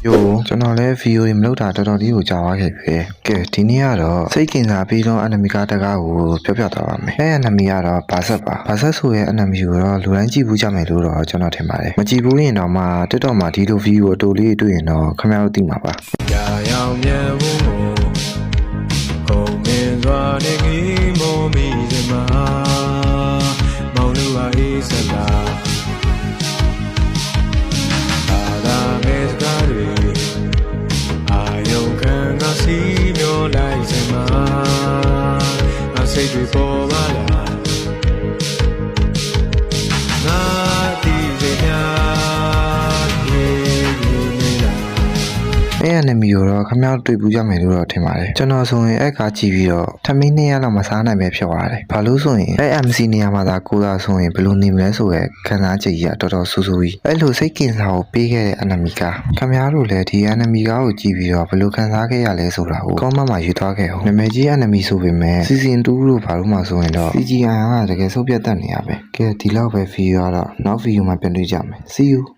Yo ကျွန်တော်လည်း video တွေမလုပ်တာတော်တော်လေးကိုကြာသွားခဲ့ပြီ။ကဲဒီနေ့ကတော့စိတ်ကင်စားပြီးတော့ enemy ကားတကားကိုပြောပြသွားပါမယ်။enemy ကတော့ဘာဆက်ပါ။ဘာဆက်ဆိုရဲ့ enemy ကိုတော့လူတိုင်းကြည့်ဘူးကြမယ်လို့တော့ကျွန်တော်ထင်ပါတယ်။မကြည့်ဘူးရင်တော့မှ TikTok မှာဒီလို video အတူလေးတွေ့ရင်တော့ခင်ဗျားတို့သိမှာပါ။ ရာရောင်မြန်ဖို့ဟုံမင်းစွာနေကြီးမောမိစမှာမောင်လူဟာအေးစလာအာသာမေစကားတွေအာယုံခံကစီမျောလိုက်စမှာအစိတ်တွေပေါ်ပါလားငါတီးစရာenemy ကိုတော့ခင်ဗျားတို့တွေ့ဘူးကြမယ်လို့တော့ထင်ပါတယ်ကျွန်တော်ဆိုရင်အဲ့ကားကြည့်ပြီးတော့ထမင်း200လောက်မစားနိုင်ပဲဖြစ်သွားတယ်ဘာလို့ဆိုရင်အဲ့ MC နေရာမှာသာကိုသာဆိုရင်ဘယ်လိုနေမလဲဆိုရဲခံစားချက်ကြီးကတော်တော်ဆူဆူကြီးအဲ့လိုစိတ်ကင်စားကိုပေးခဲ့တဲ့ enemy ကခင်ဗျားတို့လည်းဒီ enemy ကားကိုကြည့်ပြီးတော့ဘယ်လိုခံစားခဲ့ရလဲဆိုတာကို comment မှာရေးသွားခဲ့အောင်နာမည်ကြီး enemy ဆိုပေမဲ့ season 2လို့ဘာလို့မှဆိုရင်တော့ CGI ကတကယ်ဆုတ်ပြတ်တတ်နေရပဲကဲဒီလောက်ပဲ video ကတော့နောက် video မှာပြန်တွေ့ကြမယ် see you